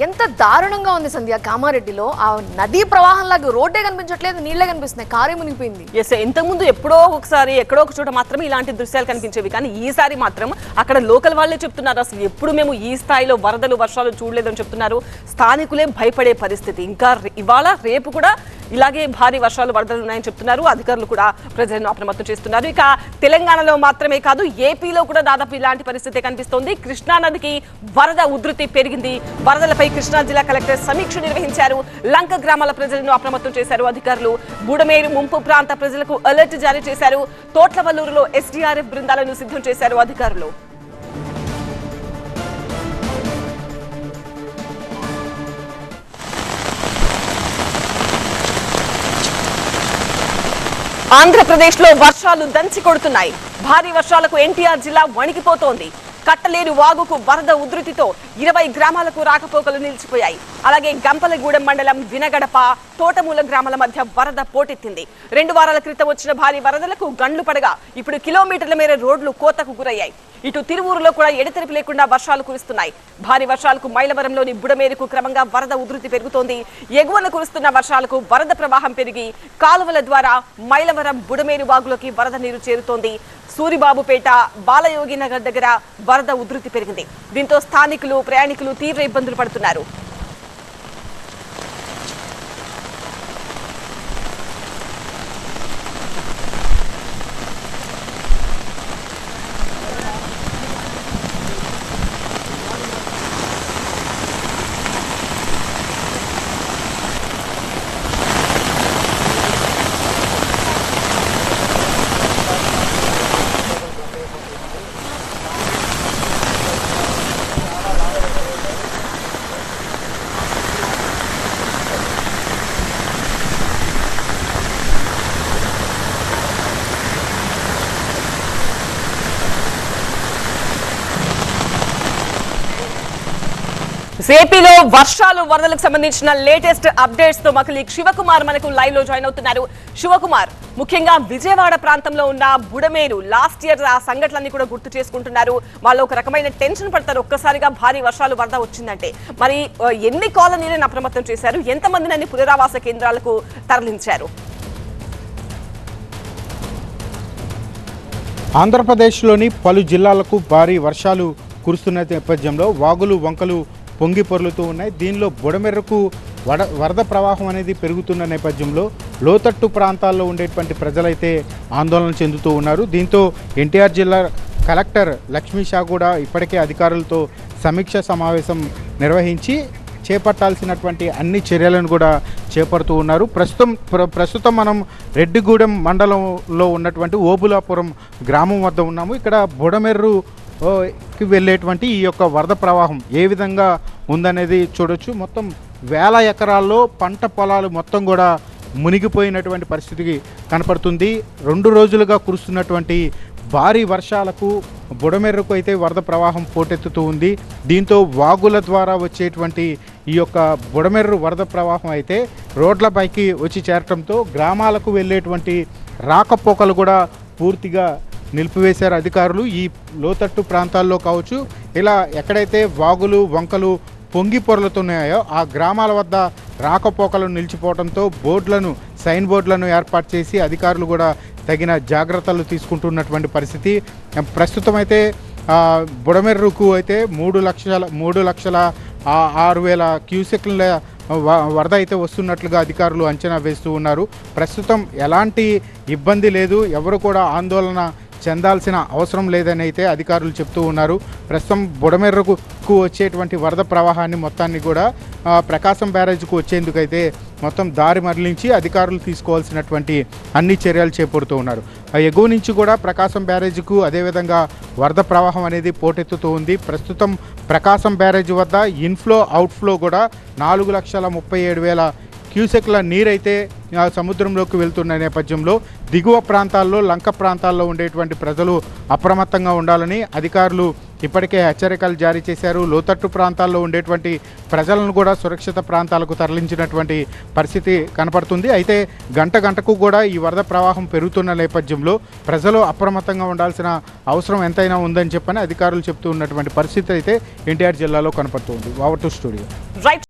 ఎంత దారుణంగా ఉంది సంధ్య కామారెడ్డిలో. ఆ నదీ ప్రవాహంలాగా రోడ్డే కనిపించట్లేదు, నీళ్లే కనిపిస్తున్నాయి, కారే మునిగిపోయింది. ఎస్, ఇంతకుముందు ఎప్పుడో ఒకసారి ఎక్కడో ఒక చోట మాత్రమే ఇలాంటి దృశ్యాలు కనిపించేవి, కానీ ఈసారి మాత్రం అక్కడ లోకల్ వాళ్ళే చెప్తున్నారు అసలు ఎప్పుడు మేము ఈ స్థాయిలో వరదలు వర్షాలు చూడలేదని చెప్తున్నారు. స్థానికులే భయపడే పరిస్థితి. ఇంకా ఇవాళ రేపు కూడా ఇలాగే భారీ వర్షాలు వరదలు ఉన్నాయని చెప్తున్నారు. అధికారులు కూడా ప్రజలను అప్రమత్తం చేస్తున్నారు. ఇక తెలంగాణలో మాత్రమే కాదు, ఏపీలో కూడా దాదాపు ఇలాంటి పరిస్థితి కనిపిస్తోంది. కృష్ణా నదికి వరద ఉధృతి పెరిగింది. వరదలపై కృష్ణా జిల్లా కలెక్టర్ సమీక్ష నిర్వహించారు. లంక గ్రామాల ప్రజలను అప్రమత్తం చేశారు అధికారులు. బుడమేరు ముంపు ప్రాంత ప్రజలకు అలర్ట్ జారీ చేశారు. తోట్లవల్లూరులో ఎస్డీఆర్ఎఫ్ బృందాలను సిద్ధం చేశారు అధికారులు. ఆంధ్రప్రదేశ్లో వర్షాలు దంచి కొడుతున్నాయి. భారీ వర్షాలకు ఎన్టీఆర్ జిల్లా వణికిపోతోంది. కట్టలేరు వాగుకు వరద ఉధృతితో 20 గ్రామాలకు రాకపోకలు నిలిచిపోయాయి. అలాగే గంపలగూడెం మండలం వినగడప, తోటమూల గ్రామాల మధ్య వరద పోటెత్తింది. 2 వారాల క్రితం వచ్చిన భారీ వరదలకు గండ్లు పడగా ఇప్పుడు కిలోమీటర్ల మేర రోడ్లు కోతకు గురయ్యాయి. ఇటు తిరువూరులో కూడా ఎడతెరిపి లేకుండా వర్షాలు కురుస్తున్నాయి. భారీ వర్షాలకు మైలవరంలోని బుడమేరుకు క్రమంగా వరద ఉధృతి పెరుగుతోంది. ఎగువన కురుస్తున్న వర్షాలకు వరద ప్రవాహం పెరిగి కాలువల ద్వారా మైలవరం బుడమేరు వాగులోకి వరద నీరు చేరుతోంది. సూరిబాబుపేట, బాలయోగి నగర్ దగ్గర వరద ఉధృతి పెరిగింది. దీంతో స్థానికులు, ప్రయాణికులు తీవ్ర ఇబ్బందులు పడుతున్నారు. ఏపీలో వర్షాలు వరదలకు సంబంధించిన లేటెస్ట్ అప్డేట్స్ తో మళ్ళీ శివకుమార్ మనకు లైవ్ లో జాయిన్ అవుతున్నారు. శివకుమార్, ముఖ్యంగా విజయవాడ ప్రాంతంలో ఉన్న బుడమేరు లాస్ట్ ఇయర్ ఆ సంఘటనలన్నీ కూడా గుర్తు చేసుకుంటున్నారు. వాళ్ళు ఒక రకమైన టెన్షన్ పడతారు ఒక్కసారిగా భారీ వర్షాలు వరద వచ్చిందంటే. మరి ఎన్ని కాలనీలను అప్రమత్తం చేశారు? ఎంతమందిని పునరావాస కేంద్రాలకు తరలించారు? ఆంధ్రప్రదేశ్లోని పలు జిల్లాలకు భారీ వర్షాలు కురుస్తున్న నేపథ్యంలో వాగులు వంకలు పొంగి పొర్లుతూ ఉన్నాయి. దీనిలో బుడమెర్రకు వరద ప్రవాహం అనేది పెరుగుతున్న నేపథ్యంలో లోతట్టు ప్రాంతాల్లో ఉండేటువంటి ప్రజలైతే ఆందోళన చెందుతూ ఉన్నారు. దీంతో ఎన్టీఆర్ జిల్లా కలెక్టర్ లక్ష్మీ షా కూడా ఇప్పటికే అధికారులతో సమీక్ష సమావేశం నిర్వహించి చేపట్టాల్సినటువంటి అన్ని చర్యలను కూడా చేపడుతూ ఉన్నారు. ప్రస్తుతం మనం రెడ్డిగూడెం మండలంలో ఉన్నటువంటి ఓబులాపురం గ్రామం వద్ద ఉన్నాము. ఇక్కడ బుడమెర్రుకి వెళ్ళేటువంటి ఈ యొక్క వరద ప్రవాహం ఏ విధంగా ఉందనేది చూడొచ్చు. మొత్తం వేల ఎకరాల్లో పంట పొలాలు మొత్తం కూడా మునిగిపోయినటువంటి పరిస్థితికి కనపడుతుంది. 2 రోజులుగా కురుస్తున్నటువంటి భారీ వర్షాలకు బుడమెర్రకు అయితే వరద ప్రవాహం పోటెత్తుతూ ఉంది. దీంతో వాగుల ద్వారా వచ్చేటువంటి ఈ యొక్క బుడమెర్రు వరద ప్రవాహం అయితే రోడ్లపైకి వచ్చి చేరటంతో గ్రామాలకు వెళ్ళేటువంటి రాకపోకలు కూడా పూర్తిగా నిలిపివేశారు అధికారులు. ఈ లోతట్టు ప్రాంతాల్లో కావచ్చు, ఇలా ఎక్కడైతే వాగులు వంకలు పొంగి పొరలుతున్నాయో ఆ గ్రామాల వద్ద రాకపోకలు నిలిచిపోవడంతో సైన్ బోర్డులను ఏర్పాటు చేసి అధికారులు కూడా తగిన జాగ్రత్తలు తీసుకుంటున్నటువంటి పరిస్థితి. ప్రస్తుతం అయితే బుడమెర్రుకు అయితే 3,06,000 క్యూసెక్ల వరద అయితే వస్తున్నట్లుగా అధికారులు అంచనా వేస్తూ ఉన్నారు. ప్రస్తుతం ఎలాంటి ఇబ్బంది లేదు, ఎవరు కూడా ఆందోళన చెందాల్సిన అవసరం లేదని అయితే అధికారులు చెప్తూ ఉన్నారు. ప్రస్తుతం బుడమెర్రకు వచ్చేటువంటి వరద ప్రవాహాన్ని మొత్తాన్ని కూడా ప్రకాశం బ్యారేజ్కు వచ్చేందుకైతే మొత్తం దారి మరలించి అధికారులు తీసుకోవాల్సినటువంటి అన్ని చర్యలు చేపడుతూ ఉన్నారు. ఎగువ నుంచి కూడా ప్రకాశం బ్యారేజ్కు అదేవిధంగా వరద ప్రవాహం అనేది పోటెత్తుతూ ఉంది. ప్రస్తుతం ప్రకాశం బ్యారేజ్ వద్ద ఇన్ఫ్లో అవుట్ఫ్లో కూడా 4,37,000 క్యూసెక్ల నీరైతే సముద్రంలోకి వెళ్తున్న నేపథ్యంలో దిగువ ప్రాంతాల్లో లంక ప్రాంతాల్లో ఉండేటువంటి ప్రజలు అప్రమత్తంగా ఉండాలని అధికారులు ఇప్పటికే హెచ్చరికలు జారీ చేశారు. లోతట్టు ప్రాంతాల్లో ఉండేటువంటి ప్రజలను కూడా సురక్షిత ప్రాంతాలకు తరలించినటువంటి పరిస్థితి కనపడుతుంది. అయితే గంటకు కూడా ఈ వరద ప్రవాహం పెరుగుతున్న నేపథ్యంలో ప్రజలు అప్రమత్తంగా ఉండాల్సిన అవసరం ఎంతైనా ఉందని చెప్పని అధికారులు చెప్తూ ఉన్నటువంటి పరిస్థితి అయితే ఎన్టీఆర్ జిల్లాలో కనపడుతుంది. Over to studio. రైట్.